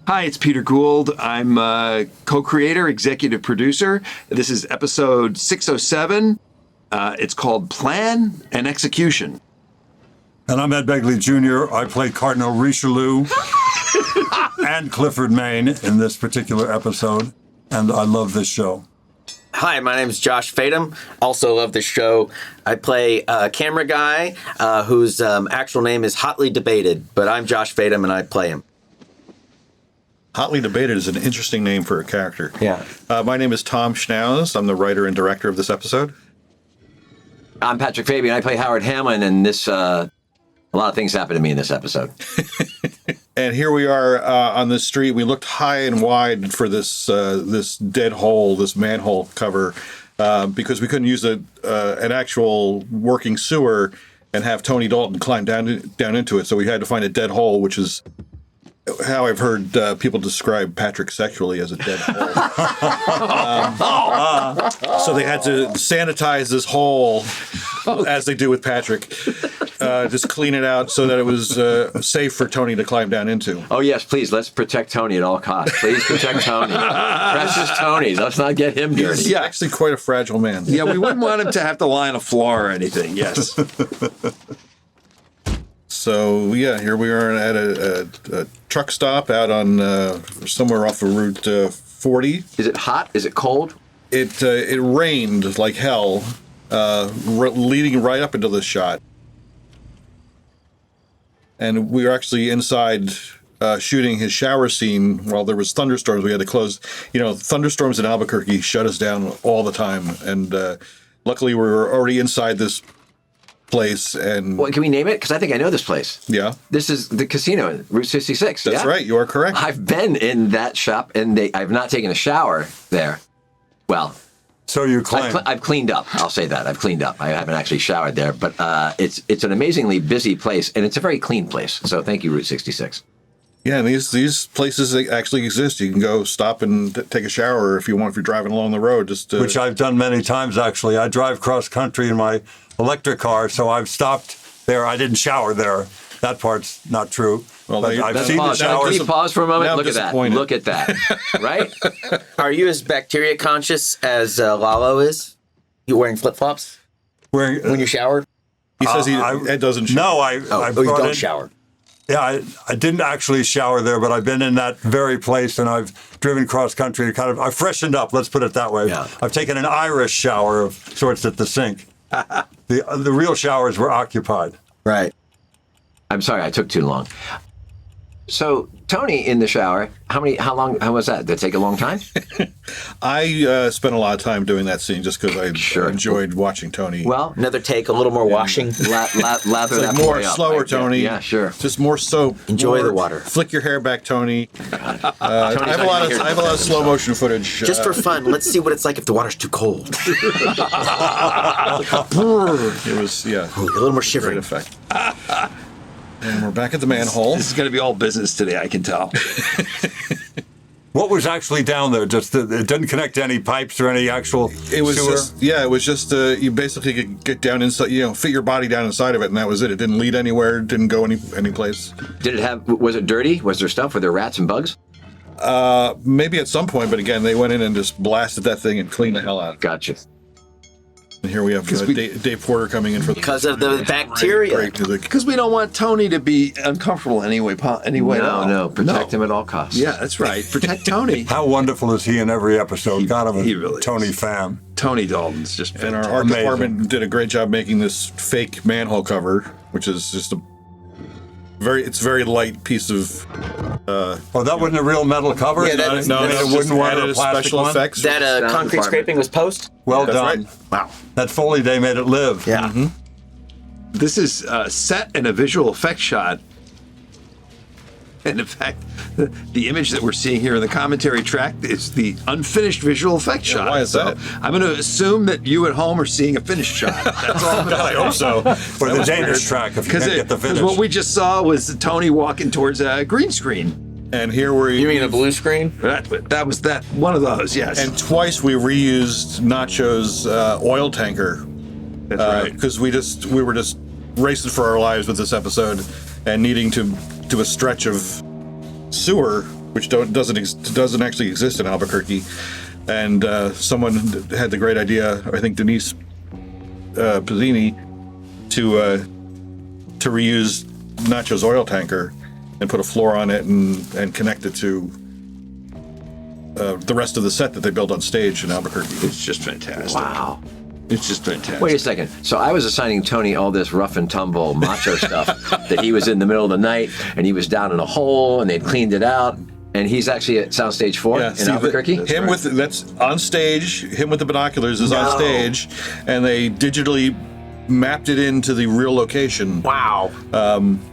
Hi, it's Peter Gould. I'm co-creator, executive producer. This is episode 607. It's called Plan and Execution. And I'm Ed Begley Jr. I play Cardinal Richelieu and Clifford Maine in this particular episode, and I love this show. Hi, my name is Josh Fadem. Also love this show. I play a camera guy whose actual name is hotly debated, but I'm Josh Fadem and I play him. Hotly debated is an interesting name for a character. Yeah. My name is Tom Schnauz. I'm the writer and director of this episode. I'm Patrick Fabian. I play Howard Hamlin, and this a lot of things happened to me in this episode. And here we are on this street. We looked high and wide for this this dead hole, this manhole cover, because we couldn't use an actual working sewer and have Tony Dalton climb down into it. So we had to find a dead hole, which is how I've heard people describe Patrick sexually, as a dead hole. So they had to sanitize this hole, as they do with Patrick, just clean it out so that it was safe for Tony to climb down into. Oh, yes, please, let's protect Tony at all costs. Please protect Tony. Precious Tony. Let's not get him dirty. He's actually quite a fragile man. Yeah, we wouldn't want him to have to lie on a floor or anything, yes. So, yeah, here we are at a truck stop out on somewhere off of Route 40. Is it hot? Is it cold? It rained like hell, leading right up into this shot. And we were actually inside shooting his shower scene while there was thunderstorms. We had to close. You know, thunderstorms in Albuquerque shut us down all the time. And luckily, we were already inside this place. And Well, can we name it? Because I think I know this place. yeah, This is the casino in Route 66. that's right. You are correct. I've been in that shop, and I've not taken a shower there. Well, So you claim. I've cleaned up. I'll say that. I've cleaned up. I haven't actually showered there, but it's an amazingly busy place, and it's a very clean place. So thank you, Route 66. Yeah, and these places actually exist. You can go stop and take a shower if you want, if you're driving along the road. Which I've done many times, actually. I drive cross-country in my electric car, so I've stopped there. I didn't shower there. That part's not true. Well, but I've seen the Pause. showers. Can we pause for a moment? Now I'm Look at that. disappointed. Look at that. Right? Are you as bacteria conscious as Lalo is? You wearing flip-flops when you shower? He says Ed doesn't shower. No, I You brought don't in- shower. Yeah, I didn't actually shower there, but I've been in that very place, and I've driven cross-country. I freshened up, let's put it that way. Yeah. I've taken an Irish shower of sorts at the sink. The real showers were occupied. Right. I'm sorry, I took too long. So, Tony in the shower, how was that? Did it take a long time? I spent a lot of time doing that scene just because I Sure. enjoyed watching Tony. Well, Another take, a little more washing. lather that more boy up. slower, Right there. Tony. Yeah, sure. Just more soap. Enjoy more- the water. Flick your hair back, Tony. I Tony's have not a lot gonna hear of slow motion footage. Just for fun, let's see what it's like if the water's too cold. It was A little more great shivering. effect. And we're back at the manhole. This is going to be all business today, I can tell. What was actually down there? Just it didn't connect to any pipes or any actual It was sewer? it was just you basically could get down inside, fit your body down inside of it, and that was it. It didn't lead anywhere. It didn't go any place. Was it dirty? Was there stuff? Were there rats and bugs? Maybe at some point, but again, they went in and just blasted that thing and cleaned the hell out. Gotcha. And here we have Dave Porter coming in for the Because of the bacteria. great music. Because we don't want Tony to be uncomfortable anyway. No, protect him at all costs. Yeah, that's right. Protect Tony. How wonderful is he in every episode? God, I'm a he really Tony is. fan. Tony Dalton's just And our fantastic. art Amazing. department did a great job making this fake manhole cover, which is just a very light piece of. Oh, that wasn't a real metal cover? Yeah, that- No, You made no, a wooden one or a added plastic special one? effects. That Sound concrete department. scraping was post? Well That's done. right. Wow. That Foley Day made it live. Yeah. This is set in a visual effect shot. And in fact, the image that we're seeing here in the commentary track is the unfinished visual effect shot. why is that? I'm going to assume that you at home are seeing a finished shot. That's all I'm I hope so. For the Danish track, if you Because can't get the finish. what we just saw was Tony walking towards a green screen. And here we. You mean a blue screen? That was one of those, yes. And twice we reused Nacho's oil tanker. That's right. Because we were just racing for our lives with this episode and needing to do a stretch of sewer which doesn't actually exist in Albuquerque. And someone had the great idea, I think Denise Pizzini, to reuse Nacho's oil tanker and put a floor on it and connect it to the rest of the set that they built on stage in Albuquerque. It's just fantastic. Wow. It's just fantastic. Wait a second. So I was assigning Tony all this rough and tumble macho stuff that he was in the middle of the night and he was down in a hole and they'd cleaned it out. And he's actually at Soundstage 4 in Albuquerque? That's on stage. Him with the binoculars is on stage. And they digitally mapped it into the real location. Wow.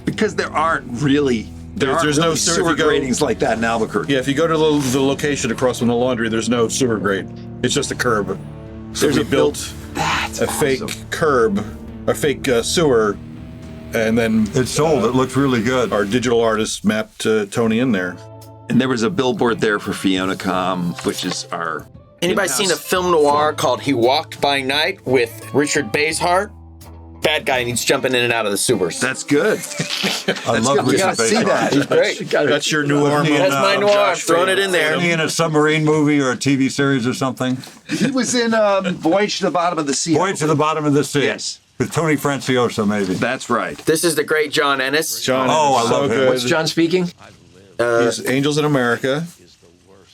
Because there aren't really... There's no sewer gratings like that in Albuquerque. Yeah, if you go to the location across from the laundry, there's no sewer grate. It's just a curb. So we built a fake curb, a fake sewer, and then It's sold. It looks really good. our digital artists mapped Tony in there. And there was a billboard there for FionaCom, which is our... Anybody in-house seen a film noir called He Walked by Night with Richard Basehart? Bad guy, and he's jumping in and out of the sewers. That's good. I love good. We gotta see that. He's great. That's your noir movie. That's my noir. I've thrown it in there. Is he in a submarine movie or a TV series or something? He was in Voyage to the Bottom of the Sea. Voyage to the Bottom of the Sea. Yes. With Tony Franciosa, maybe. That's right. This is the great John Ennis. John, Oh, I so love him. good. What's John speaking? He's Angels in America.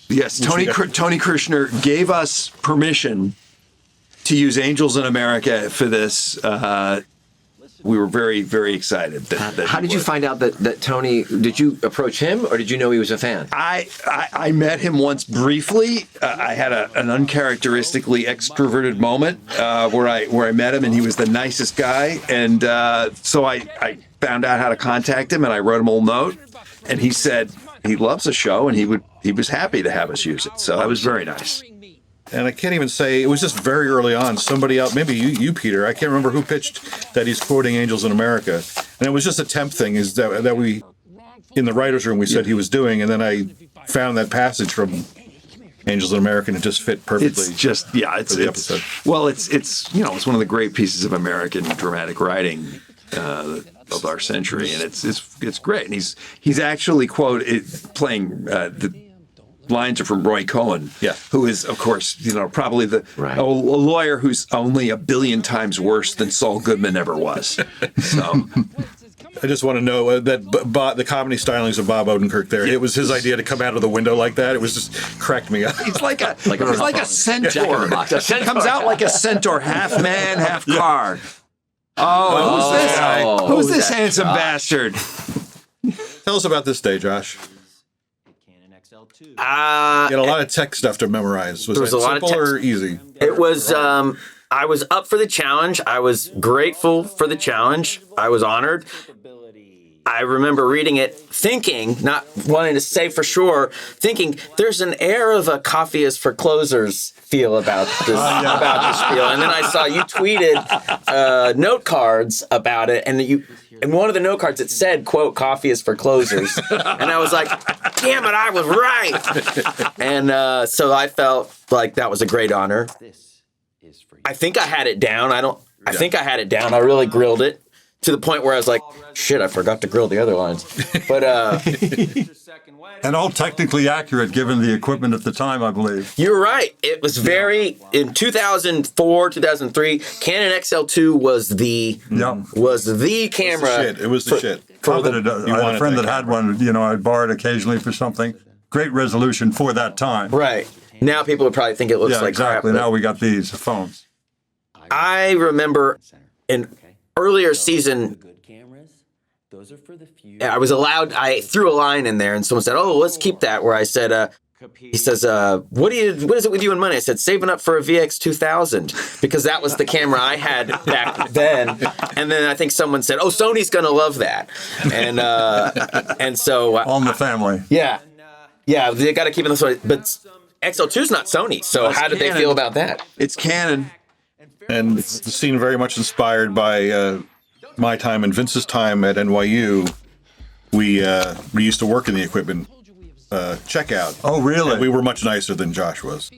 Yes, Tony Kirshner gave us permission to use Angels in America for this. We were very, very excited. How did you find out that Tony, did you approach him or did you know he was a fan? I met him once briefly. I had an uncharacteristically extroverted moment where I met him, and he was the nicest guy. And so I found out how to contact him, and I wrote him a little note, and he said he loves the show, and he was happy to have us use it. So that was very nice. And I can't even say, it was just very early on. Somebody else, maybe you, Peter, I can't remember who pitched that he's quoting Angels in America. And it was just a temp thing is that we, in the writer's room, we said he was doing. And then I found that passage from Angels in America, and it just fit perfectly. It's just, yeah, it's episode. Well, it's it's one of the great pieces of American dramatic writing of our century, and it's great. And he's actually playing the lines are from Roy Cohen, who is, of course, probably a lawyer who's only 1 billion times worse than Saul Goodman ever was. So I just want to know that the comedy stylings of Bob Odenkirk there, it was his idea to come out of the window like that. It was just cracked me up. He's like a centaur. Comes out like a centaur, half man, half car. Oh, who's this guy? Who's this handsome bastard? Tell us about this day, Josh. You had a lot of tech stuff to memorize. Was that simple or easy? It was, I was up for the challenge. I was grateful for the challenge. I was honored. I remember reading it, thinking, not wanting to say for sure, thinking there's an air of a coffee is for closers feel about this spiel. And then I saw you tweeted note cards about it, and in one of the note cards it said, quote, "coffee is for closers." And I was like, damn it, I was right. And so I felt like that was a great honor. I think I had it down. I think I had it down. I really grilled it to the point where I was like, shit, I forgot to grill the other lines. But and all technically accurate given the equipment at the time, I believe. You're right. It was in 2004, 2003, Canon XL2 was the camera. It was the shit. I had a friend that had one, I borrowed occasionally for something. Great resolution for that time. Right. Now people would probably think it looks like exactly. crap. Now we got these phones. I remember an earlier season, I threw a line in there and someone said, "Oh, let's keep that," where I said, he says, what is it with you and money? I said, saving up for a VX2000, because that was the camera I had back then. And then I think someone said, "Oh, Sony's going to love that." And so on the family. Yeah, they got to keep it this way. But XL2's not Sony, so how did they feel about that? It's Canon. And it's the scene very much inspired by my time and Vince's time at NYU. We used to work in the equipment checkout. Oh, really? And we were much nicer than Josh was.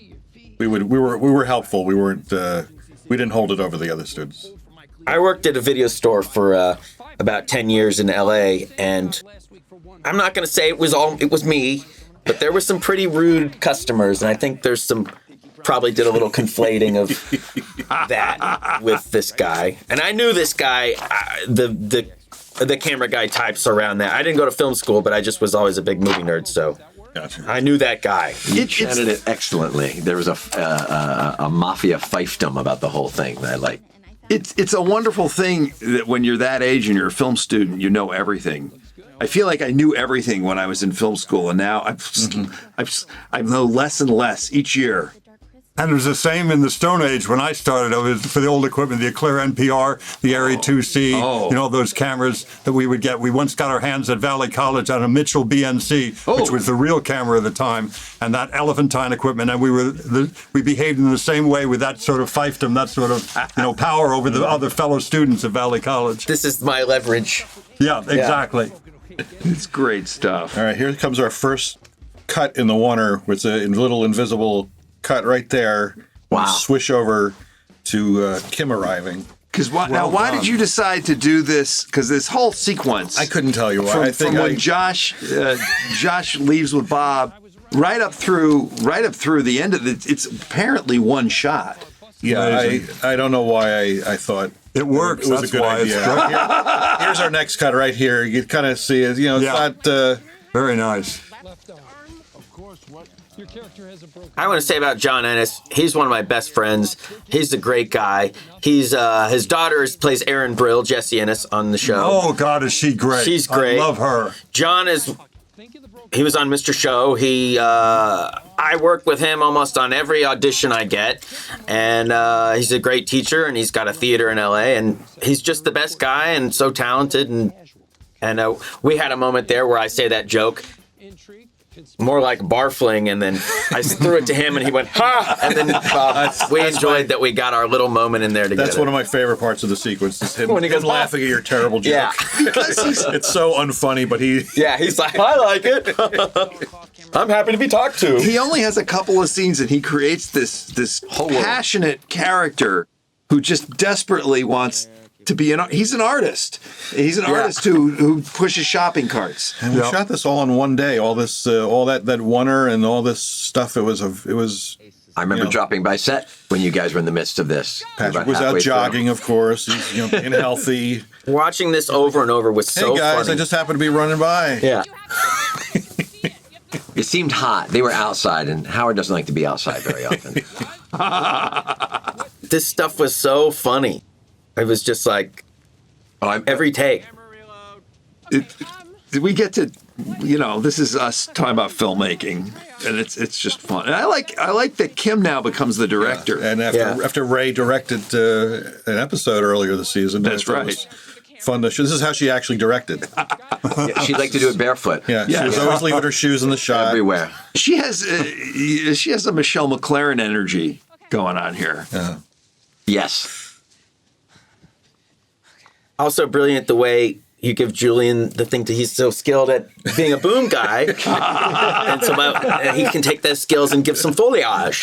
We were helpful. We weren't. We didn't hold it over the other students. I worked at a video store for about 10 years in LA, and I'm not going to say it was me. but there were some pretty rude customers, and I think there's some probably did a little conflating of that with this guy. And I knew this guy, the camera guy types around that. I didn't go to film school, but I just was always a big movie nerd, so I knew that guy. You chanted it excellently. There was a mafia fiefdom about the whole thing that I like. It's a wonderful thing that when you're that age and you're a film student, you know everything. I feel like I knew everything when I was in film school, and now I know less and less each year. And it was the same in the Stone Age when I started. It was for the old equipment, the Eclair NPR, the Arri 2C, those cameras that we would get. We once got our hands at Valley College on a Mitchell BNC, which was the real camera at the time, and that elephantine equipment. And we behaved in the same way with that sort of fiefdom, that sort of power over the other fellow students at Valley College. This is my leverage. Yeah, exactly. It's great stuff. All right, here comes our first cut in the oneer with a little invisible cut right there. Wow. Swish over to Kim arriving. Because why did you decide to do this? Because this whole sequence, I couldn't tell you why. From when Josh leaves with Bob, right up through the end of it, it's apparently one shot. Yeah, I don't know why I thought it works. It was a good idea. Here's our next cut right here. You kind of see it. It's not very nice. I want to say about John Ennis, he's one of my best friends. He's a great guy. He's his daughter plays Erin Brill, Jessie Ennis, on the show. Oh God, is she great? She's great. I love her. John he was on Mr. Show. I work with him almost on every audition I get, and he's a great teacher, and he's got a theater in LA, and he's just the best guy and so talented. And we had a moment there where I say that joke, more like barfling, and then I threw it to him, and he went, ha! And then we enjoyed that we got our little moment in there together. That's one of my favorite parts of the sequence, is him laughing at your terrible joke. Yeah. Because it's so unfunny, but he's like, I like it. I'm happy to be talked to. He only has a couple of scenes, and he creates this passionate character who just desperately wants to be he's an artist. He's an artist who pushes shopping carts. And we shot this all in one day. All this, all that oneer and all this stuff. It was. I remember dropping by set when you guys were in the midst of this. Patrick was out jogging, of course. He's being healthy. Watching this over and over was so funny. Hey guys, I just happened to be running by. Yeah. It seemed hot. They were outside, and Howard doesn't like to be outside very often. This stuff was so funny. It was just like every take. We get to, this is us talking about filmmaking, and it's just fun. And I like that Kim now becomes the director. Yeah. And after Ray directed an episode earlier this season, that's right. It was fun to show. This is how she actually directed. She'd like to do it barefoot. Yeah, she was always leaving her shoes in the shot everywhere. She has a Michelle McLaren energy going on here. Yes. Also brilliant the way you give Julian the thing that he's so skilled at being a boom guy, and so he can take those skills and give some foliage.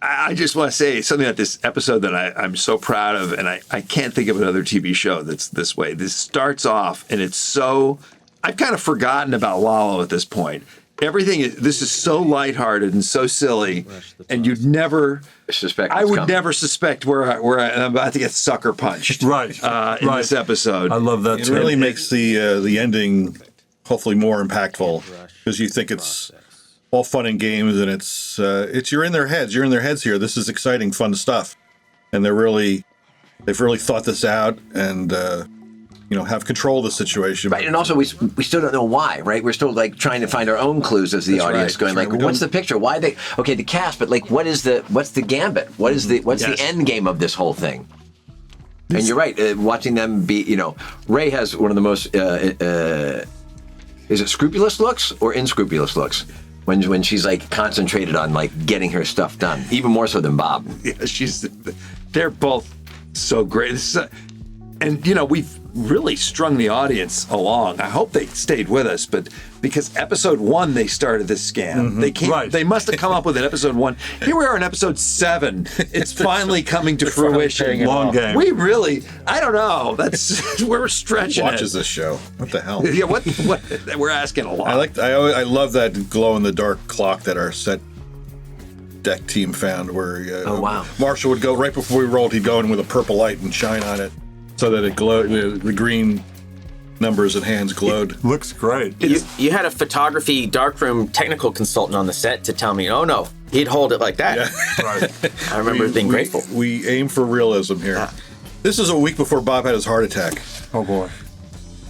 I just want to say something about this episode that I'm so proud of, and I can't think of another TV show that's this way. This starts off, and it's so... I've kind of forgotten about Lalo at this point. This is so lighthearted and so silly, and you'd never suspect. I would never suspect where I'm about to get sucker punched. Right. In this episode, I love that. It really makes the ending hopefully more impactful, because you think it's all fun and games, and it's you're in their heads. You're in their heads here. This is exciting, fun stuff, and they've really thought this out, and have control of the situation. Right, and also we still don't know why, right? We're still trying to find our own clues as the audience, going what's the picture? Why the cast, but what's the gambit? What's the end game of this whole thing? And you're right, watching them be, Ray has one of the most, is it scrupulous looks or inscrupulous looks? When she's concentrated on getting her stuff done, even more so than Bob. Yeah, they're both so great. And And, you know, we've really strung the audience along. I hope they stayed with us, but because episode 1, they started this scam. They came, They must have come up with it episode 1. Here we are in episode 7. It's finally coming to fruition. Long game. We really, I don't know. That's, we're stretching Who it. watches this show? What the hell? Yeah, what, we're asking a lot. I love that glow in the dark clock that our set deck team found where Oh, wow. Marshall would go right before we rolled, he'd go in with a purple light and shine on it so that it glowed, the green numbers and hands glowed. Looks great. You had a photography darkroom technical consultant on the set to tell me, oh no, he'd hold it like that. Yeah. Right. I remember being grateful. We aim for realism here. This is a week before Bob had his heart attack. Oh boy.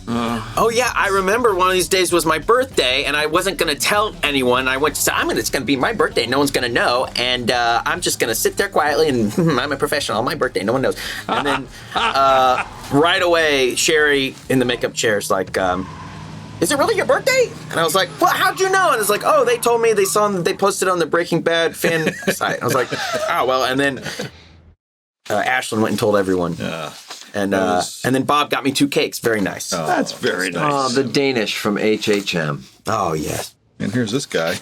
Oh yeah, I remember one of these days was my birthday, and I wasn't gonna tell anyone. I went to say, it's gonna be my birthday. No one's gonna know, and I'm just gonna sit there quietly, and I'm a professional. My birthday, no one knows. And then right away, Sherry in the makeup chair is like, "Is it really your birthday?" And I was like, "Well, how'd you know?" And it's like, "Oh, they told me. They posted on the Breaking Bad fan site." I was like, "Oh well." And then Ashlyn went and told everyone. Yeah. And then Bob got me 2 cakes. Very nice. Oh, That's very nice. Oh, the Danish from HHM. Oh yes. And here's this guy.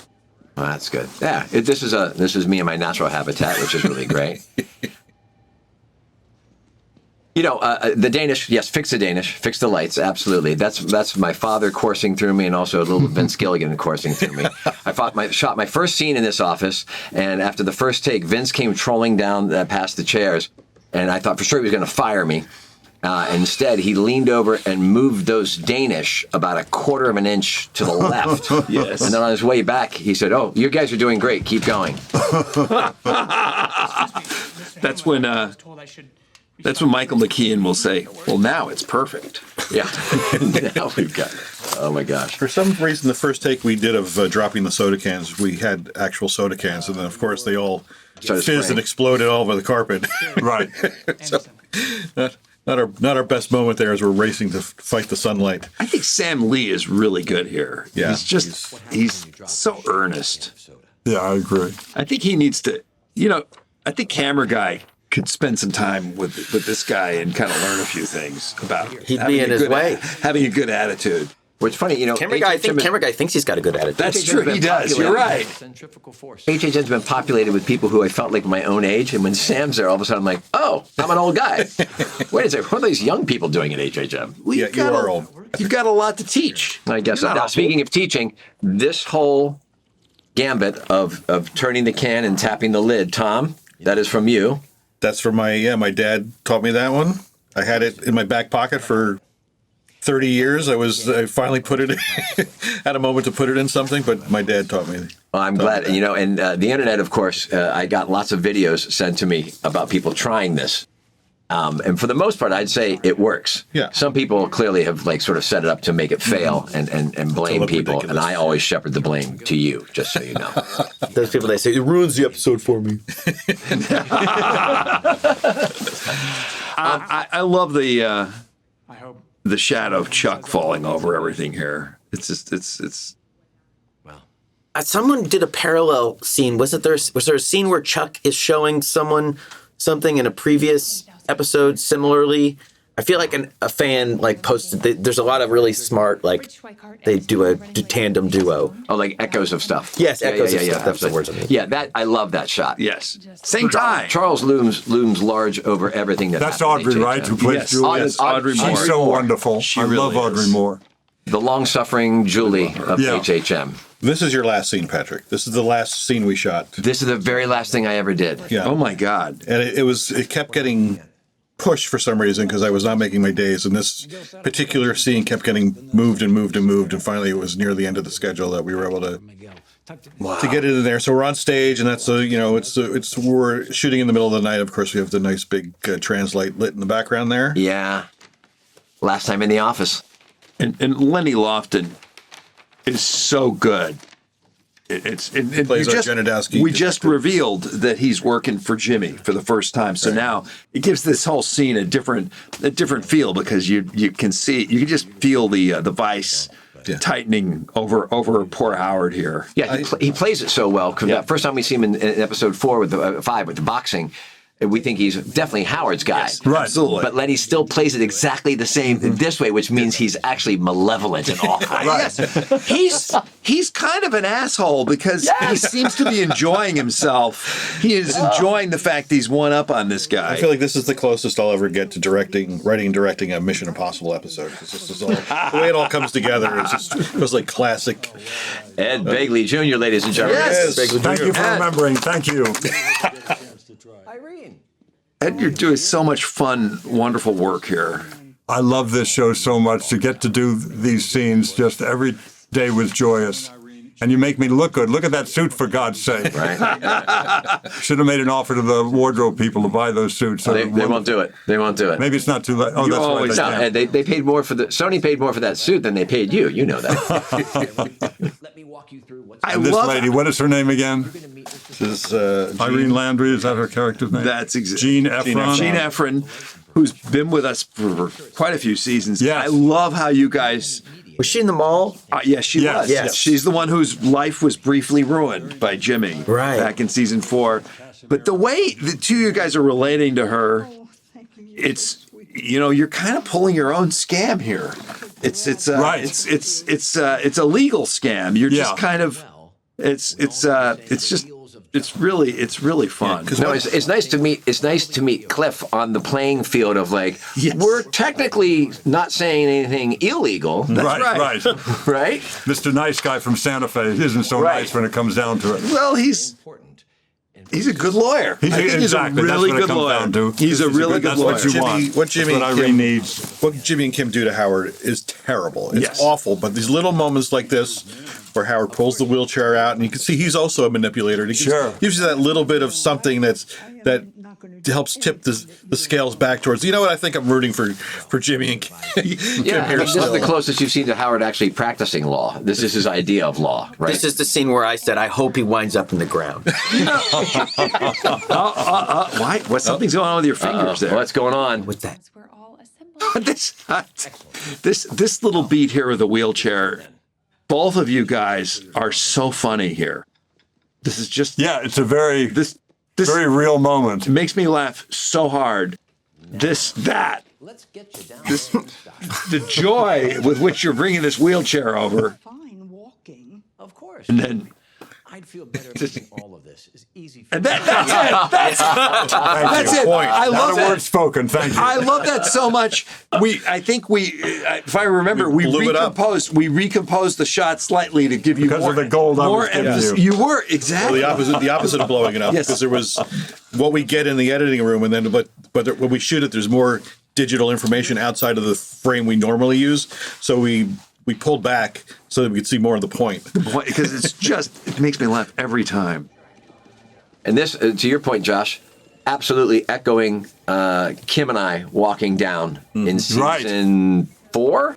Oh, that's good. Yeah, this is me in my natural habitat, which is really great. You know, the Danish, yes, fix the Danish, fix the lights, absolutely. That's my father coursing through me, and also a little Vince Gilligan coursing through me. I shot my first scene in this office, and after the first take, Vince came trolling down past the chairs, and I thought for sure he was going to fire me. Instead, he leaned over and moved those Danish about 1/4 of an inch to the left. Yes. And then on his way back, he said, "Oh, you guys are doing great. Keep going." That's when Michael McKean will say, "Well, now it's perfect." Yeah. Now we've got it. Oh my gosh. For some reason, the first take we did of dropping the soda cans, we had actual soda cans, and then of course they all Started fizzed spraying. and exploded all over the carpet. Right. So, not our best moment there as we're racing to fight the sunlight. I think Sam Lee is really good here. Yeah. He's so earnest. Yeah, I agree. I think he needs to, I think camera guy could spend some time with this guy and kind of learn a few things about He'd having be in a his good- way. having a good attitude. Well, it's funny, Camera guy thinks he's got a good attitude. That's true. He does. You're right. HHN's been populated with people who I felt like my own age, and when Sam's there, all of a sudden I'm like, oh, I'm an old guy. Wait a second, what are these young people doing at HHM? Yeah, you are old. You've got a lot to teach. I guess You're so. not Now, old. speaking of teaching, this whole gambit of turning the can and tapping the lid, Tom, that is from you. That's for my dad taught me that one. I had it in my back pocket for 30 years. I finally put it had a moment to put it in something, but my dad taught me. Well, I'm glad, and the internet, of course, I got lots of videos sent to me about people trying this. And for the most part, I'd say it works. Yeah. Some people clearly have sort of set it up to make it fail and blame look people. ridiculous. And I always shepherd the blame to you, just so you know. Those people, they say, it ruins the episode for me. I love the shadow of Chuck falling over everything here. It's just it's. Someone did a parallel scene. Was there a scene where Chuck is showing someone something in a previous episode similarly? I feel like a fan posted. There's a lot of really smart they do a tandem duo. Oh, like echoes of stuff. Yes, echoes of stuff. That's the absolutely. words I mean. Yeah, I love that shot. Yes. Same time. Charles looms large over everything That's happened Audrey, at right? Who HHM. plays Yes. Julie. Yes, Audrey Moore. She's so wonderful. She I love really Audrey is. Moore. The long-suffering Julie of Yeah. HHM. This is your last scene, Patrick. This is the last scene we shot. This is the very last thing I ever did. Yeah. Oh my God. And it kept getting pushed for some reason because I was not making my days, and this particular scene kept getting moved and moved and moved, and finally it was near the end of the schedule that we were able to get it in there. So we're on stage, and that's we're shooting in the middle of the night. Of course, we have the nice big translite lit in the background there. Yeah. Last time in the office. And Lenny Lofton is so good. Plays you our Janadowski. we just revealed that he's working for Jimmy for the first time. So now it gives this whole scene a different feel because you can just feel the vice tightening over poor Howard here. Yeah, he plays it so well. 'Cause that first time we see him in episode 4 with the 5 with the boxing, we think he's definitely Howard's guy. Yes, right. Absolutely. But Lenny still plays it exactly the same this way, which means he's actually malevolent and awful. Yes. He's kind of an asshole because he seems to be enjoying himself. He is enjoying the fact that he's one up on this guy. I feel like this is the closest I'll ever get to writing and directing a Mission Impossible episode. Because this is all the way it all comes together. It was like classic. Ed Begley Jr., ladies and gentlemen. Yes. Thank you for remembering. Thank you. Irene. Ed, you're doing so much fun, wonderful work here. I love this show so much. To get to do these scenes, just every day was joyous. And you make me look good. Look at that suit, for God's sake. Right. Should have made an offer to the wardrobe people to buy those suits. They won't do it. They won't do it. Maybe it's not too late. Oh, that's always right. No, they paid more for Sony paid more for that suit than they paid you. You know that. Let me walk you through what's And this lady, what is her name again? This is Irene Landry, is that her character's name? That's Jean Efron. Jean Efron, who's been with us for quite a few seasons. Yes. I love how you guys... Was she in the mall? Yes, she Yes. was. Yes. She's the one whose life was briefly ruined by Jimmy back in season 4. But the way the two of you guys are relating to her, it's, you're kind of pulling your own scam here. It's Right. It's a legal scam. You're just kind of it's really fun. No, it's nice to meet Cliff on the playing field of like, we're technically not saying anything illegal. Right. Right? Mr. Nice Guy from Santa Fe isn't so nice when it comes down to it. Well, he's a good lawyer. He's a really good lawyer. He's a really good lawyer. That's what you want. What Jimmy That's what Irene needs. What Jimmy and Kim do to Howard is terrible. It's awful. But these little moments like this, where Howard pulls the wheelchair out, and you can see he's also a manipulator. He gives you that little bit of something that helps tip the scales back towards. You know what? I think I'm rooting for Jimmy and Kim. This is the closest you've seen to Howard actually practicing law. This is his idea of law, right? This is the scene where I said, I hope he winds up in the ground. Why? Something's going on with your fingers there? What's going on with that? This little beat here with the wheelchair. Both of you guys are so funny here. This is just it's a very very real moment. It makes me laugh so hard. Let's get you down. The joy with which you're bringing this wheelchair over. Fine walking. Of course. And then I'd feel better making all of this is easy for and that's it. That's it. I love Not a word spoken. Thank you. I love that so much. If I remember, we recomposed the shot slightly to give you because more, of the gold I was giving emphasis. You were exactly the opposite of blowing it up. Because there was what we get in the editing room, and then but when we shoot it, there's more digital information outside of the frame we normally use. So we pulled back so that we could see more of the point. Because it makes me laugh every time. And this, to your point, Josh, absolutely echoing Kim and I walking down in season 4.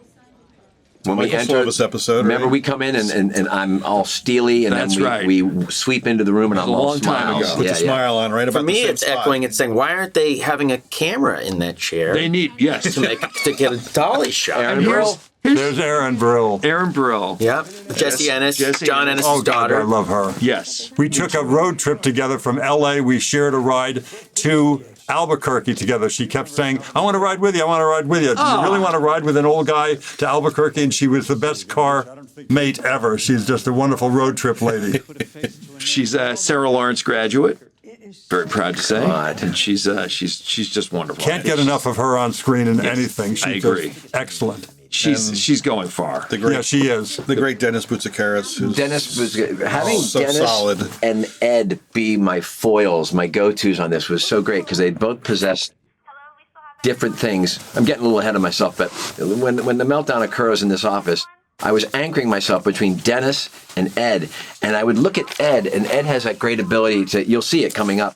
When we enter this episode, remember we come in and I'm all steely, and then we sweep into the room and I'm all smiles. Put the smile on right about For me, the same it's spot. echoing. It's saying, why aren't they having a camera in that chair? They need to get a dolly shot. Aaron Brill. There's Aaron Brill. Aaron Brill. Yeah. Jesse Ennis. John Ennis' daughter. God, I love her. Yes. We took a road trip together from L.A. We shared a ride to Albuquerque together. She kept saying, I want to ride with you. I want to ride with you. Do you really want to ride with an old guy to Albuquerque? And she was the best car mate ever. She's just a wonderful road trip lady. She's a Sarah Lawrence graduate. Very proud to say. And she's just wonderful. Can't get enough of her on screen in anything. She's I agree. Excellent. She's going far. She is. The great Dennis Boutsikaris. Having so Dennis solid. and Ed be my foils, my go-tos on this was so great because they both possessed different things. I'm getting a little ahead of myself, but when the meltdown occurs in this office, I was anchoring myself between Dennis and Ed, and I would look at Ed, and Ed has that great ability to, you'll see it coming up.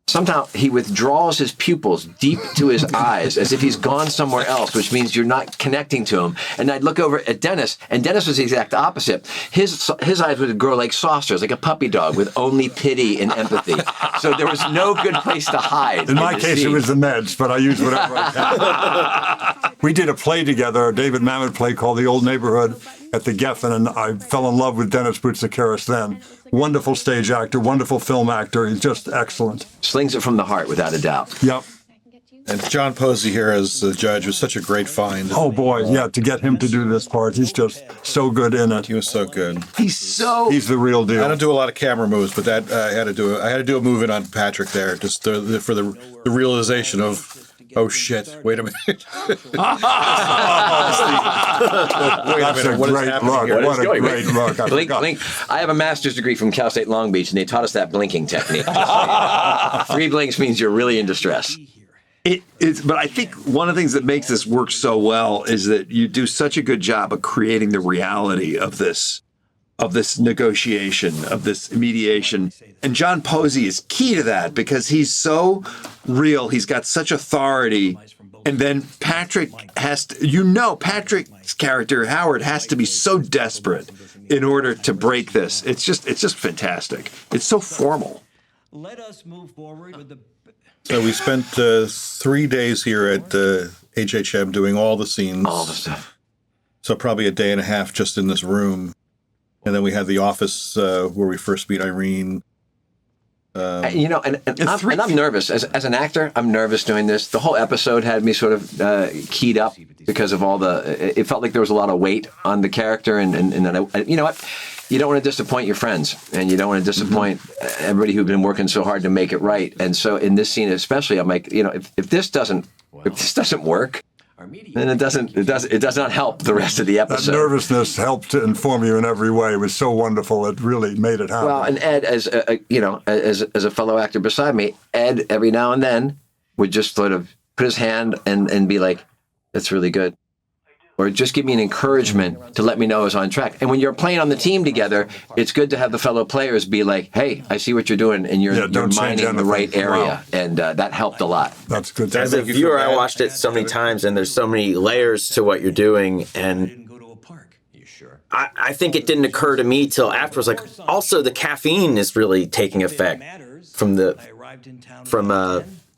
Somehow he withdraws his pupils deep to his eyes as if he's gone somewhere else, which means you're not connecting to him. And I'd look over at Dennis, and Dennis was the exact opposite. His eyes would grow like saucers, like a puppy dog with only pity and empathy. So there was no good place to hide. In my case, it was the meds, but I used whatever I had. We did a play together, a David Mamet play called The Old Neighborhood at the Geffen, and I fell in love with Dennis Boutsikaris then. Wonderful stage actor, wonderful film actor. He's just excellent. Slings it from the heart, without a doubt. Yep. And John Posey here as the judge was such a great find. Oh boy, yeah, to get him to do this part, he's just so good in it. He was so good. He's the real deal. I don't do a lot of camera moves, but that I had to do a move in on Patrick there, just for the realization of, oh shit! Wait a minute. Wait That's a great look. What a great look. Blink. I have a master's degree from Cal State Long Beach, and they taught us that blinking technique. 3 blinks means you're really in distress. But I think one of the things that makes this work so well is that you do such a good job of creating the reality of this negotiation, of this mediation. And John Posey is key to that because he's so real. He's got such authority. And then Patrick Patrick's character, Howard, has to be so desperate in order to break this. It's just fantastic. It's so formal. Let us move forward with the... So we spent 3 days here at HHM doing all the scenes. All the stuff. So probably a day and a half just in this room. And then we had the office where we first meet Irene. And I'm nervous. As an actor, I'm nervous doing this. The whole episode had me sort of keyed up because of all it felt like there was a lot of weight on the character. And then, you know what? You don't want to disappoint your friends, and you don't want to disappoint everybody who's been working so hard to make it right. And so in this scene especially, I'm like, if this doesn't work, then it does not help the rest of the episode. That nervousness helped to inform you in every way. It was so wonderful. It really made it happen. Well, and Ed, as a fellow actor beside me, Ed every now and then would just sort of put his hand and be like, "That's really good," or just give me an encouragement to let me know I was on track. And when you're playing on the team together, it's good to have the fellow players be like, "Hey, I see what you're doing, and you're mining the right area," wow. And that helped a lot. That's good. As a viewer, I watched it so many times, and there's so many layers to what you're doing, and I think it didn't occur to me till afterwards. Like, also the caffeine is really taking effect from the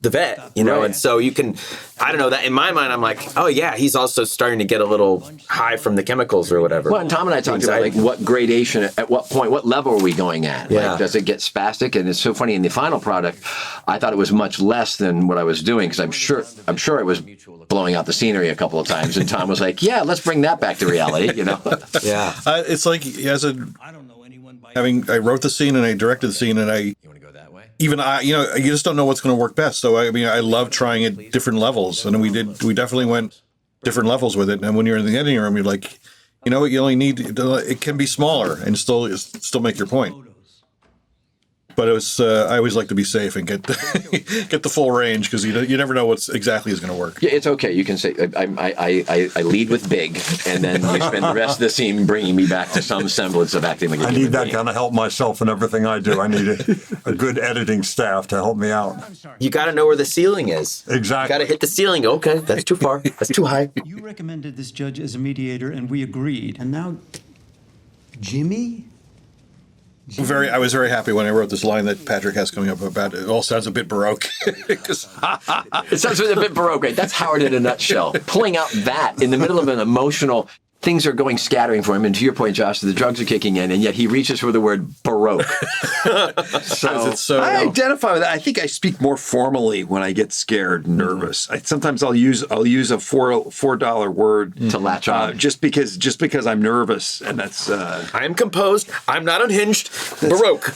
vet, Right. and so you can, I don't know, that in my mind, I'm like, oh yeah, he's also starting to get a little high from the chemicals or whatever. Well, and Tom and I talked about like what gradation, at what point, what level are we going at? Yeah. Like, does it get spastic? And it's so funny in the final product, I thought it was much less than what I was doing because I'm sure I was blowing out the scenery a couple of times, and Tom was like, "Yeah, let's bring that back to reality," Yeah. It's like I wrote the scene and I directed the scene and you just don't know what's going to work best. So I love trying at different levels, and we definitely went different levels with it. And when you're in the editing room, you're like, you only need, it can be smaller and still make your point. But it was I always like to be safe and get the full range because you never know what's exactly is going to work. Yeah, it's okay. You can say I lead with big, and then you spend the rest of the scene bringing me back to some semblance of acting like a I human need that being. kind of help myself in everything I do. I need a good editing staff to help me out. You got to know where the ceiling is. Exactly. You got to hit the ceiling. Okay, that's too far. That's too high. You recommended this judge as a mediator, and we agreed. And now, Jimmy? I was very happy when I wrote this line that Patrick has coming up about it all sounds a bit Baroque. It sounds a bit Baroque, right? That's Howard in a nutshell. Pulling out that in the middle of an emotional, things are going scattering for him. And to your point, Josh, the drugs are kicking in, and yet he reaches for the word Baroque. I identify with that. I think I speak more formally when I get scared and nervous. Sometimes I'll use a $4 word to latch on, just because I'm nervous, and that's. I am composed. I'm not unhinged. Baroque.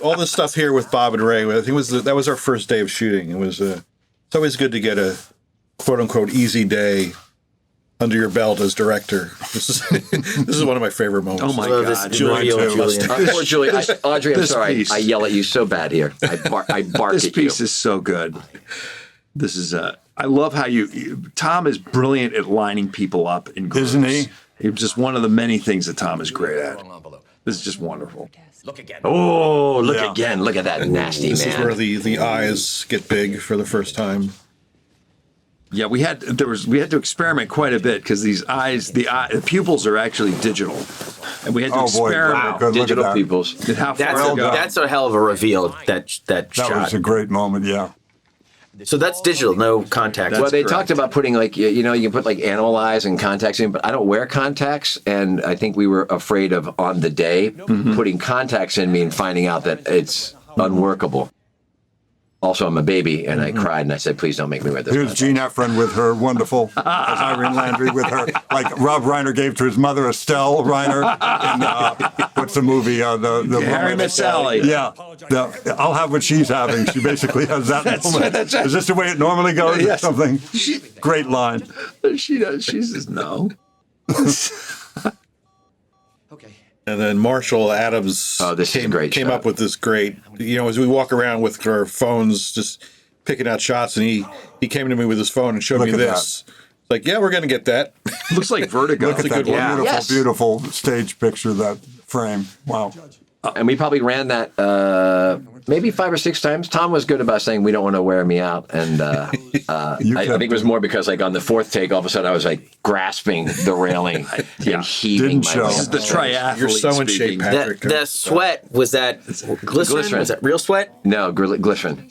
all this stuff here with Bob and Ray. I think that was our first day of shooting. It was it's always good to get a quote unquote easy day under your belt as director. This is one of my favorite moments. Oh my God, Julian. Poor Julie. Audrey, I'm This sorry. piece. I yell at you so bad here. I bark This at you. piece is so good. This is I love how Tom is brilliant at lining people up in groups. Isn't he? He's just one of the many things that Tom is great at. This is just wonderful. Look again. Oh, look Yeah. again. Look at that nasty This man. is where the eyes get big for the first time. Yeah, we had to experiment quite a bit because these eyes, the pupils are actually digital, and we had to Oh, boy. experiment Wow. Good. Look at Digital that. peoples. with how far to go. That's a hell of a reveal. That That shot. was a great moment, yeah. So that's digital, no contacts. Well, they talked about putting you can put like animal eyes and contacts in, but I don't wear contacts, and I think we were afraid of on the day putting contacts in me and finding out that it's unworkable. Also, I'm a baby, and I cried, and I said, please don't make me wear this. Here's Gene Efron with her wonderful, as Irene Landry with her, like Rob Reiner gave to his mother, Estelle Reiner, in, what's the movie? The Harry Met Sally. Yeah. I'll have what she's having. She basically has that moment. Is this the way it normally goes or something? Great line. She does. She says no. And then Marshall Adams came up with this great, as we walk around with our phones just picking out shots, and he came to me with his phone and showed me this. Like, yeah, we're going to get that. Looks like Vertigo. Look at that beautiful stage picture, that frame. Wow. And we probably ran that maybe 5 or 6 times. Tom was good about saying we don't want to wear me out, and I think it was more because like on the 4th take, all of a sudden I was like grasping the railing and heaving my way. This is the triathlete. You're so in shape, Patrick. The sweat, was that glycerin? Was that real sweat? No, glycerin.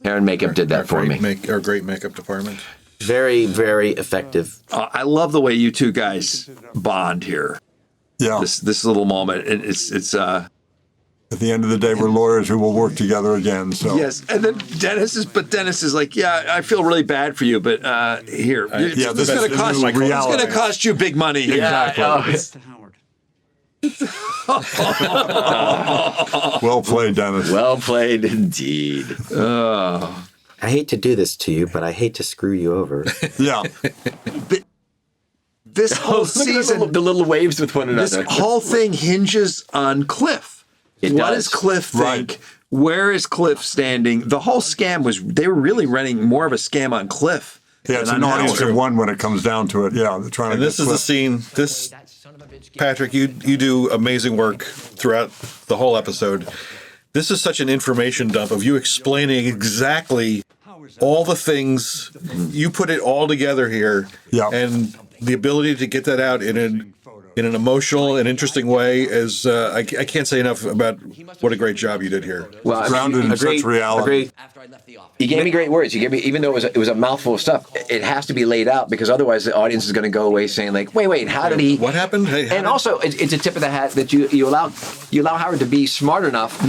Hair and makeup did that for me. Our great makeup department. Very, very effective. I love the way you two guys bond here. Yeah. This little moment, and it's at the end of the day, we're lawyers who will work together again. So yes, and then Dennis is like, yeah, I feel really bad for you, but here, it's going to cost you big money. Exactly. Well played, Dennis. Well played indeed. I hate to do this to you, but I hate to screw you over. Yeah. This whole season, the little waves with one another. This whole thing hinges on Cliff. What does Cliff think? Right. Where is Cliff standing? The whole scam they were really running more of a scam on Cliff. Yeah, it's an audience of one when it comes down to it. Yeah, they're trying to. And this is the scene. Patrick, you do amazing work throughout the whole episode. This is such an information dump of you explaining exactly all the things. You put it all together here. Yeah. And the ability to get that out in an emotional and interesting way is I can't say enough about what a great job you did here. Well, grounded in such reality. You gave me great words. You gave me, even though it was a mouthful of stuff, it has to be laid out because otherwise the audience is going to go away saying like, wait, how did he? What happened? And also, it's a tip of the hat that you allow Howard to be smart enough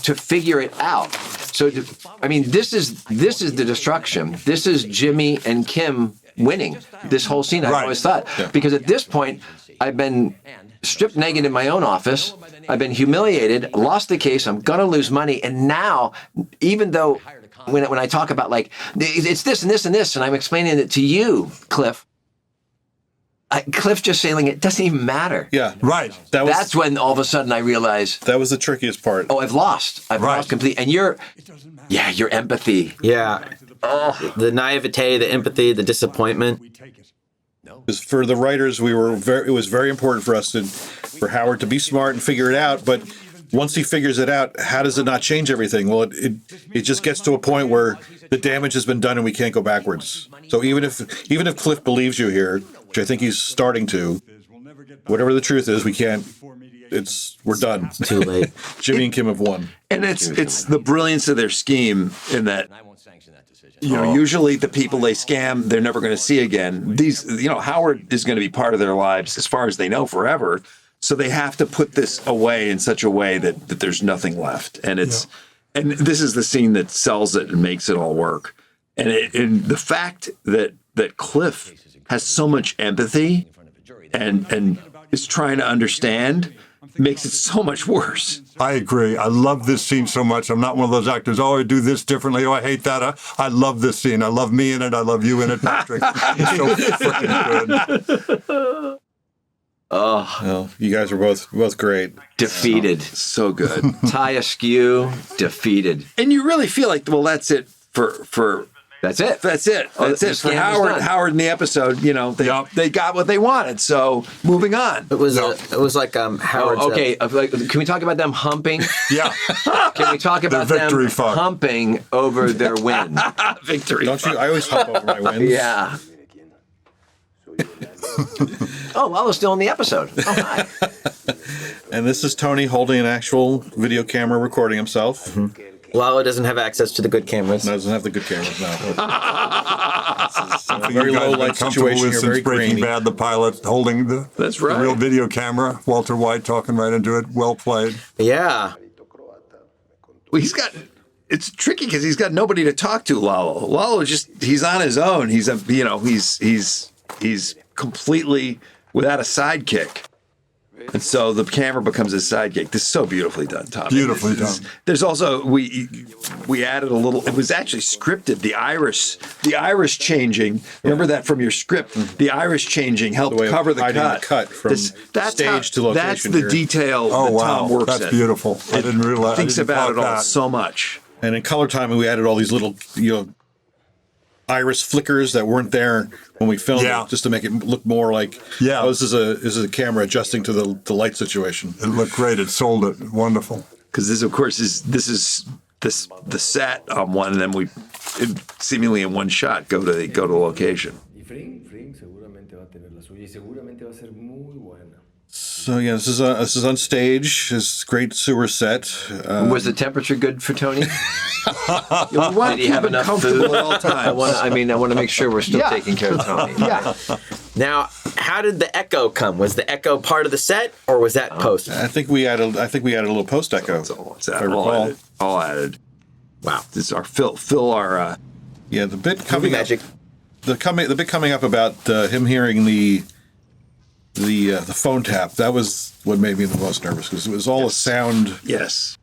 to figure it out. So, this is the destruction. This is Jimmy and Kim winning this whole scene. I've always thought because at this point I've been stripped naked in my own office. I've been humiliated, lost the case. I'm gonna lose money, and now even though when I talk about like it's this and this and this, and I'm explaining it to you, Cliff. Cliff just saying it doesn't even matter. Yeah, right. That's when all of a sudden I realize that was the trickiest part. Oh, I've lost completely. And your empathy. Yeah. Oh, the naivete, the empathy, the disappointment. Because for the writers, it was very important for us for Howard to be smart and figure it out. But once he figures it out, how does it not change everything? Well, it just gets to a point where the damage has been done and we can't go backwards. So even if Cliff believes you here, which I think he's starting to, whatever the truth is, we can't. We're done. It's too late. Jimmy and Kim have won. And it's the brilliance of their scheme in that. Usually the people they scam, they're never going to see again. Howard is going to be part of their lives as far as they know forever. So they have to put this away in such a way that there's nothing left. And and this is the scene that sells it and makes it all work. And the fact that Cliff has so much empathy and is trying to understand makes it so much worse. I agree. I love this scene so much. I'm not one of those actors, I do this differently. I hate that. I love this scene. I love me in it. I love you in it, Patrick. It's so freaking good. Oh, well, you guys are both great. Defeated. So good. Tie askew, defeated. And you really feel like, well, that's it for That's it. That's it. That's it for Howard. Howard in the episode, they got what they wanted. So moving on. It was like Howard's. Okay, can we talk about them humping? Yeah. Can we talk about them humping over their win? Victory. Don't you? I always hump over my wins. Yeah. Oh, Lalo's still in the episode. Oh, hi. And this is Tony holding an actual video camera recording himself. Mm-hmm. Lalo doesn't have access to the good cameras. No, doesn't have the good cameras now. Something Very you guys low have been light comfortable situation with here, since very Breaking grainy. Bad, the pilot holding the real video camera. Walter White talking right into it. Well played. Yeah. Well, it's tricky because he's got nobody to talk to, Lalo. Lalo he's on his own. He's completely without a sidekick. And so the camera becomes his sidekick. This is so beautifully done, Tom. Beautifully done. There's also we added a little. It was actually scripted. The iris changing. Remember that from your script. The iris changing helped way of cover the hiding cut. the cut from stage to location That's the here. detail Oh, that wow. Tom works That's in. beautiful. I didn't realize. Thinks I didn't about it clock all that. so much. And in color timing, we added all these little, iris flickers that weren't there when we filmed it, just to make it look more like, this is a camera adjusting to the light situation. It looked great. It sold it. Wonderful. Because this, of course, is the set on one, and then we seemingly in one shot go to the location. So yeah, this is on stage. This great sewer set. Was the temperature good for Tony? We want Did he have enough comfortable food? at all times. I want to make sure we're still taking care of Tony. Yeah. Now, how did the echo come? Was the echo part of the set, or was that post? I think we added a little post echo. It's all added. Wow. This is our Phil our the bit coming magic. Up, the bit coming up about him hearing the phone tap. That was what made me the most nervous, because it was all a sound. Yes.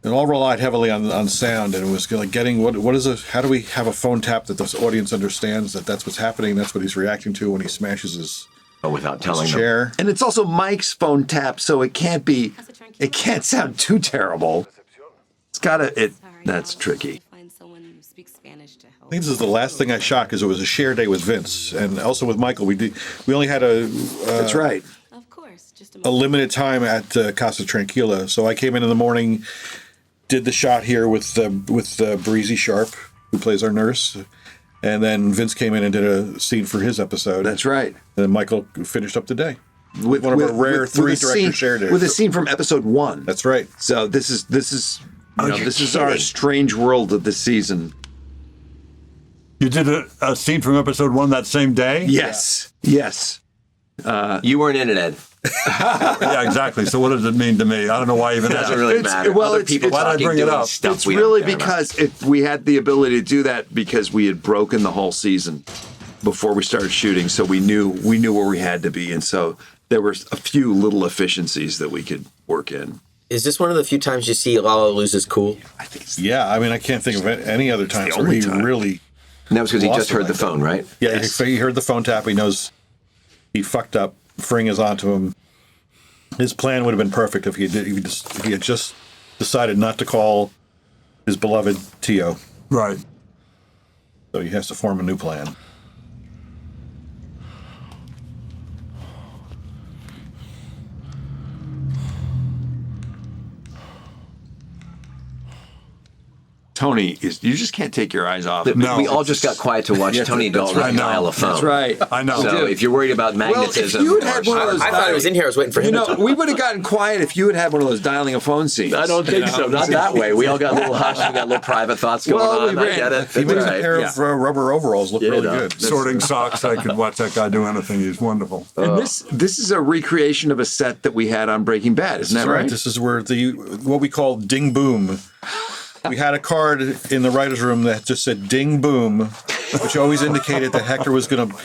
It all relied heavily on sound, and it was like getting how do we have a phone tap that the audience understands that's what's happening, that's what he's reacting to when he smashes his without telling them. chair. And it's also Mike's phone tap, so it can't sound too terrible. That's tricky. I think this is the last thing I shot, because it was a share day with Vince, and also with Michael. We only had That's right. Of course, just a limited time at Casa Tranquila, so I came in the morning, did the shot here with Breezy Sharp, who plays our nurse, and then Vince came in and did a scene for his episode. That's right. And then Michael finished up the day. With one of our rare three director share days. With a scene from episode 1. That's right. So this is our strange world of this season. You did a scene from episode 1 that same day? Yes. Yes. You weren't in it, Ed. Yeah, exactly. So what does it mean to me? I don't know why I even It doesn't asked. really matter. well, Other it's- people why did I talking, bring it doing up? stuff It's we really don't care about. because if we had the ability to do that because we had broken the whole season before we started shooting, so we knew where we had to be, and so there were a few little efficiencies that we could work in. Is this one of the few times you see Lalo lose his cool? I think Yeah, I mean, I can't think of any other time where only he time. really. And that was because he Lost just it heard like the that. phone, right? Yeah, Yes. he heard the phone tap. He knows he fucked up. Fring is onto him. His plan would have been perfect if he had just decided not to call his beloved Tio. Right. So he has to form a new plan. Tony you just can't take your eyes off. No. We all just got quiet to watch Tony Dalton right. dial a phone. That's right. I know. So if you're worried about Well, if magnetism, you had one of those, I thought he was in here. I was waiting for him to talk. we would have gotten quiet if you had one of those dialing a phone scenes. I don't think so. Not that way. We all got a little hush. We got little private thoughts going Well, on. we I ran- get it. Even That's a right. pair of rubber overalls look really no. good. Sorting socks. I could watch that guy do anything. He's wonderful. And this is a recreation of a set that we had on Breaking Bad, isn't that That's right? This is where what we call ding boom. We had a card in the writer's room that just said ding boom, which always indicated that Hector was going to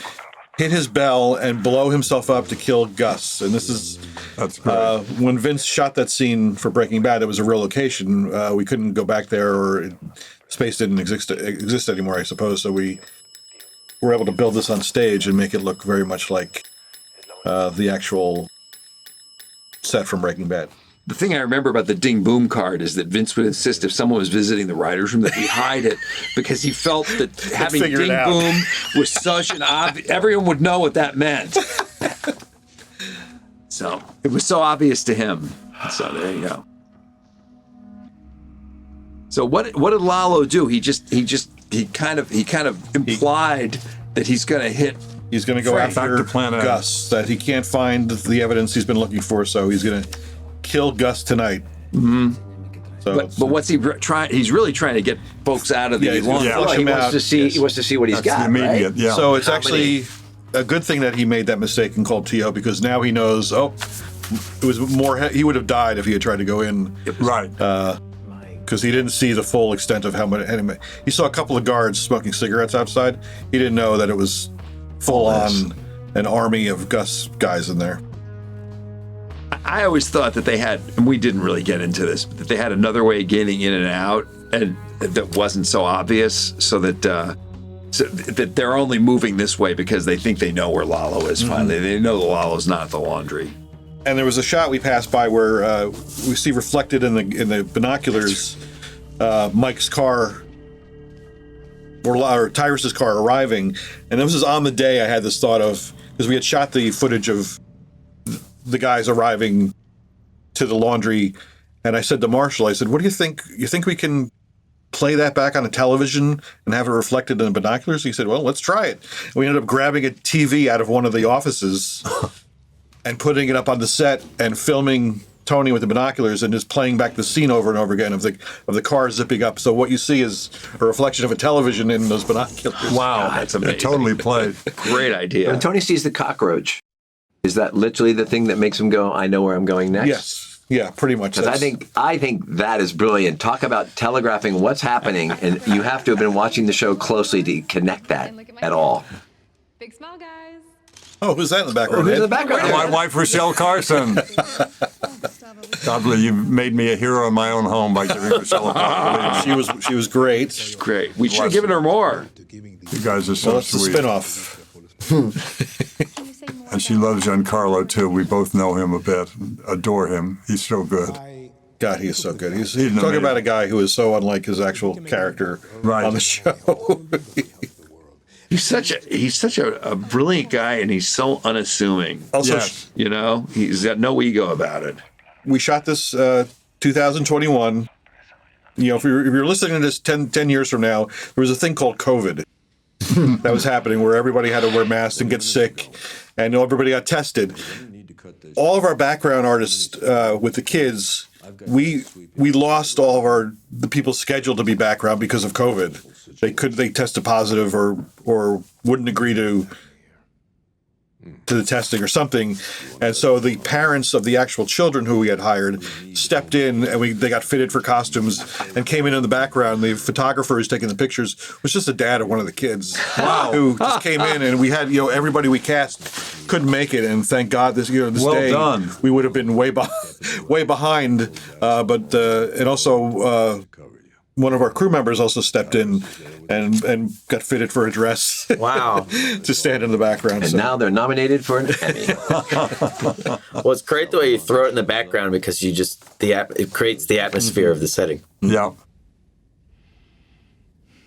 hit his bell and blow himself up to kill Gus. And this is That's great. when Vince shot that scene for Breaking Bad. It was a real location. We couldn't go back there, or space didn't exist anymore, I suppose. So we were able to build this on stage and make it look very much like the actual set from Breaking Bad. The thing I remember about the ding boom card is that Vince would insist if someone was visiting the writer's room that we hide it because he felt that having figure it ding out. boom was such an obvious, everyone would know what that meant. So it was so obvious to him. So there you go. So what did Lalo do? He kind of implied that he's going to hit. He's going to go Back after to Plan A. Gus, that he can't find the evidence he's been looking for, so he's going to kill Gus tonight. So But what's he trying? He's really trying to get folks out of the laundry. Yeah. Well, he him wants out. to see. He wants to see what he's That's got. the immediate, Right? yeah. So it's actually a good thing that he made that mistake and called TO, because now he knows, it was more, he would have died if he had tried to go in. Right. Because he didn't see the full extent of how much. He saw a couple of guards smoking cigarettes outside. He didn't know that it was full on an army of Gus guys in there. I always thought that they had, and we didn't really get into this, but that they had another way of getting in and out, and that wasn't so obvious, so that that they're only moving this way because they think they know where Lalo is. Finally, they know Lalo's not at the laundry. And there was a shot we passed by where we see reflected in the binoculars Mike's car or Tyrus's car arriving, and this was on the day I had this thought of, because we had shot the footage of the guys arriving to the laundry, and I said to Marshall, I said, "What do you think? You think we can play that back on a television and have it reflected in the binoculars?" He said, "Well, let's try it." And we ended up grabbing a TV out of one of the offices and putting it up on the set and filming Tony with the binoculars and just playing back the scene over and over again of the car zipping up. So what you see is a reflection of a television in those binoculars. Wow. That's amazing. It totally played. Great idea. When Tony sees the cockroach, is that literally the thing that makes him go, "I know where I'm going next"? Yes. Yeah, pretty much. Because I think that is brilliant. Talk about telegraphing what's happening, and you have to have been watching the show closely to connect that at all. Big smile, guys. Oh, who's that in the background? Who's in the Ed? background? My wife, Rochelle Carson. God bless you. Made me a hero in my own home by giving Rochelle a compliment. She was great. Great. We should have given her more. You guys are so Well, it's the sweet. spinoff. And she loves Giancarlo, too. We both know him a bit, adore him. He's so good. God, he is so good. He's He's talking amazing. about a guy who is so unlike his actual character Right. on the show. He's such a brilliant guy, and he's so unassuming. Also, Yes. You know, he's got no ego about it. we shot this 2021. You know, if you're listening to this 10 years from now, there was a thing called COVID that was happening where everybody had to wear masks and get sick, and everybody got tested. All of our background artists with the kids, we lost all of the people scheduled to be background because of COVID. They tested positive or wouldn't agree to the testing or something, and so the parents of the actual children who we had hired stepped in, and they got fitted for costumes and came in the background. The photographer who's taking the pictures was just the dad of one of the kids. Wow! Who just came in, and we had everybody we cast couldn't make it, and thank God this Well day done. we would have been way behind. But also one of our crew members also stepped in and got fitted for a dress. Wow. To stand in the background. And now they're nominated for an Emmy. Well, it's great the way you throw it in the background because it creates the atmosphere of the setting. Yeah.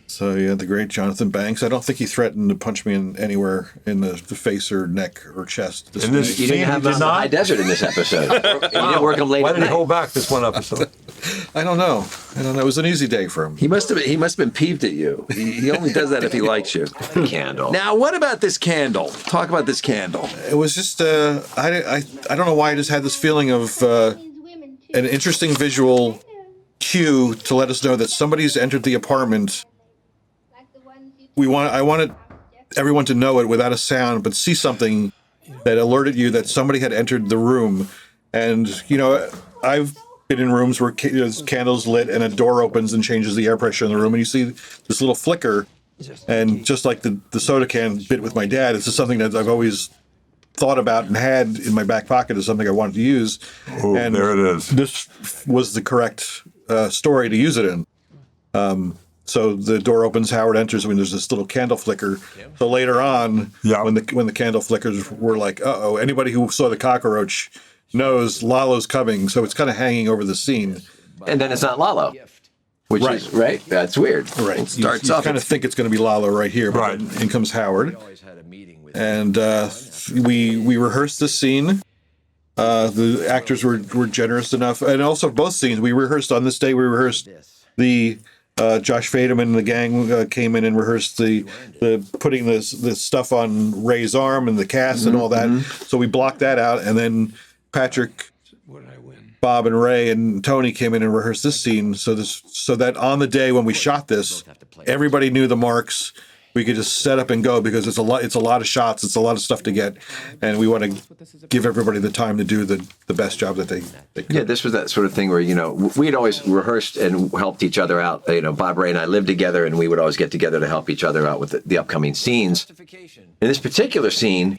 So yeah, the great Jonathan Banks. I don't think he threatened to punch me anywhere in the face or neck or chest. In this You didn't have him on the high desert in this episode. You didn't work him late Why at did he night. hold back this one episode? I don't know. It was an easy day for him. He must have been peeved at you. He only does that if he likes you. The candle. Now, what about this candle? Talk about this candle. It was just I don't know why I just had this feeling of an interesting visual cue to let us know that somebody's entered the apartment. I wanted everyone to know it without a sound, but see something that alerted you that somebody had entered the room. And I've been in rooms where there's candles lit and a door opens and changes the air pressure in the room, and you see this little flicker. And just like the soda can bit with my dad, it's just something that I've always thought about and had in my back pocket as something I wanted to use. Oh, and there it is. This was the correct story to use it in. So the door opens, Howard enters when there's this little candle flicker. So later on, when the candle flickers, we're like, uh-oh, anybody who saw the cockroach knows Lalo's coming. So it's kind of hanging over the scene. And then it's not Lalo. Which is, right? That's weird. Right. It starts you off. kind of think it's going to be Lalo right here, but then in comes Howard. And we rehearsed this scene. The actors were generous enough. And also both scenes, we rehearsed on this day, we rehearsed the... Josh Fadem and the gang came in and rehearsed the putting this stuff on Ray's arm and the cast and all that. So we blocked that out, and then Patrick Bob and Ray and Tony came in and rehearsed this scene so that on the day when we shot this, everybody knew the marks. We could just set up and go because it's a lot of shots, it's a lot of stuff to get, and we want to give everybody the time to do the best job that they could. Yeah, this was that sort of thing where, we had always rehearsed and helped each other out. Bob, Ray, and I lived together, and we would always get together to help each other out with the upcoming scenes. In this particular scene,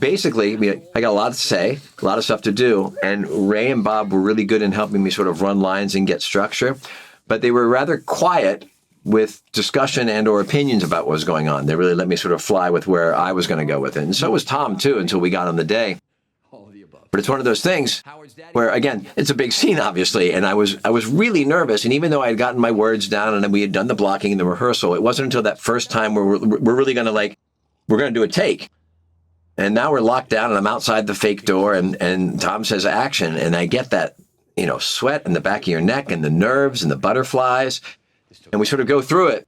basically, I got a lot to say, a lot of stuff to do, and Ray and Bob were really good in helping me sort of run lines and get structure, but they were rather quiet with discussion and or opinions about what was going on. They really let me sort of fly with where I was going to go with it. And so was Tom, too, until we got on the day. But it's one of those things where, again, it's a big scene, obviously, and I was really nervous. And even though I had gotten my words down and we had done the blocking and the rehearsal, it wasn't until that first time where we're really going to, we're going to do a take. And now we're locked down, and I'm outside the fake door, and Tom says action, and I get that, sweat in the back of your neck and the nerves and the butterflies. And we sort of go through it,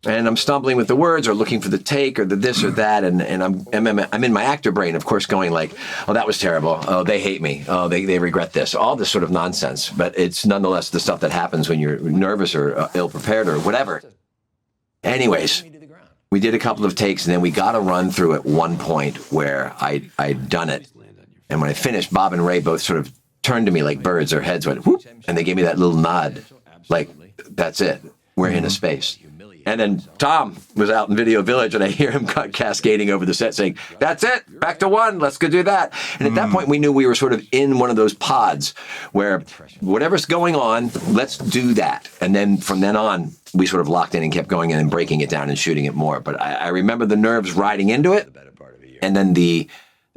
and I'm stumbling with the words or looking for the take or the this or that, and I'm in my actor brain, of course, going oh, that was terrible. Oh, they hate me. Oh, they regret this. All this sort of nonsense. But it's nonetheless the stuff that happens when you're nervous or ill-prepared or whatever. Anyways, we did a couple of takes, and then we got to run through at one point where I'd done it. And when I finished, Bob and Ray both sort of turned to me like birds. Their heads went whoop, and they gave me that little nod, that's it. We're in a space. And then Tom was out in Video Village, and I hear him cascading over the set saying, that's it, back to one, let's go do that. And at that point, we knew we were sort of in one of those pods where whatever's going on, let's do that. And then from then on, we sort of locked in and kept going in and breaking it down and shooting it more. But I remember the nerves riding into it. And then the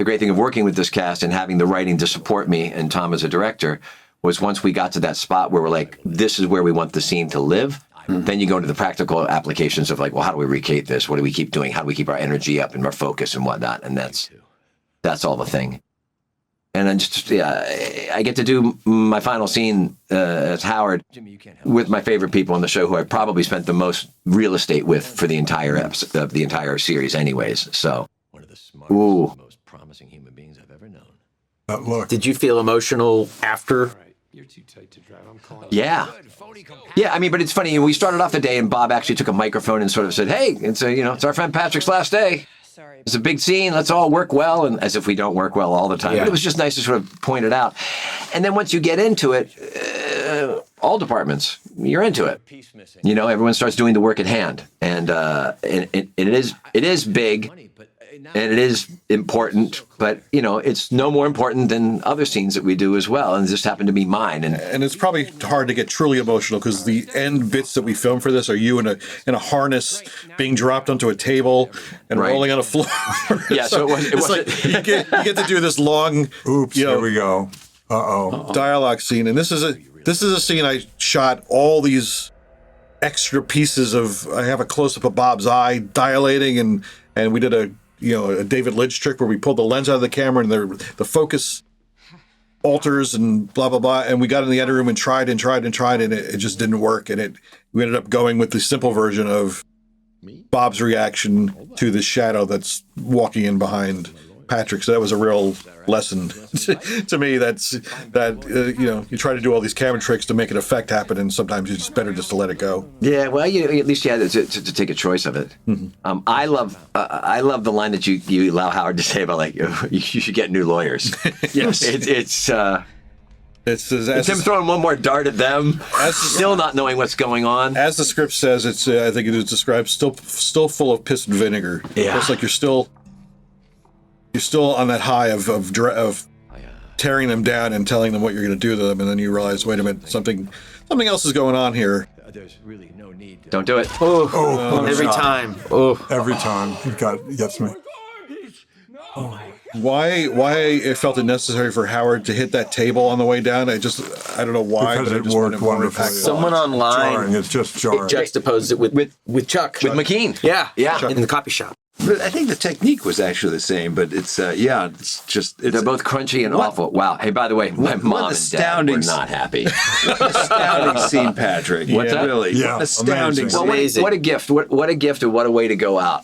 great thing of working with this cast and having the writing to support me and Tom as a director was once we got to that spot where we're this is where we want the scene to live. Then you go into the practical applications of well, how do we recreate this? What do we keep doing? How do we keep our energy up and our focus and whatnot? And that's all the thing. And then I get to do my final scene as Howard with my favorite people on the show, who I probably spent the most real estate with for the entire episode of the entire series, anyways. So, one of the smartest, most promising human beings I've ever known. Look. Did you feel emotional after? You're too tight to drive. I'm calling. Yeah. Yeah, but it's funny. We started off the day, and Bob actually took a microphone and sort of said, hey, it's our friend Patrick's last day. It's a big scene. Let's all work well. And as if we don't work well all the time. Yeah. But it was just nice to sort of point it out. And then once you get into it, all departments, you're into it. Everyone starts doing the work at hand. And it is big. And it is important, but, it's no more important than other scenes that we do as well. And this happened to be mine. And it's probably hard to get truly emotional because the end bits that we film for this are you in a harness being dropped onto a table and rolling on a floor. Yeah, so it was you get to do this long, here we go. dialogue scene. And this is a scene I shot all these extra pieces of. I have a close-up of Bob's eye dilating, and we did a David Lynch trick where we pulled the lens out of the camera and the focus alters and blah, blah, blah. And we got in the editing room and tried, and it just didn't work. And we ended up going with the simple version of Bob's reaction to the shadow that's walking in behind Patrick. So that was a real lesson to me. You try to do all these camera tricks to make an effect happen, and sometimes it's better just to let it go. Yeah, well, at least you had to take a choice of it. Mm-hmm. I love the line that you allow Howard to say about you should get new lawyers. Yes, it's him throwing one more dart at them, still not knowing what's going on. As the script says, I think it is described still full of piss and vinegar. Yeah, it's like you're still on that high of tearing them down and telling them what you're going to do to them, and then you realize, wait a minute, something else is going on here. There's really no need. Don't do it. Every time. Every time. It gets me. Why it felt it necessary for Howard to hit that table on the way down? I don't know why. Because but it just worked wonderfully. Someone online It's just jarring. juxtaposed it with Chuck. With McKean. Yeah. Yeah. In the copy shop. But I think the technique was actually the same, but it's they're both crunchy and awful. Wow. Hey, by the way, my mom and dad were not happy. astounding scene, Patrick. What's that? Really? Yeah, What astounding amazing. Well, scene. Amazing. what a gift. What a gift and what a way to go out.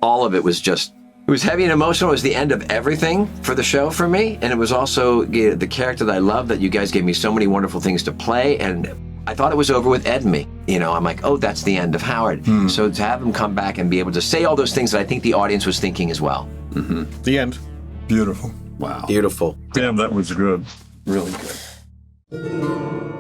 All of it was just It was heavy and emotional. It was the end of everything for the show for me. And it was also the character that I love, that you guys gave me so many wonderful things to play. And I thought it was over with Ed and me. You know, I'm like, oh, that's the end of Howard. So to have him come back and be able to say all those things that I think the audience was thinking as well. The end. Beautiful. Wow. Beautiful. Damn, that was good. Really good.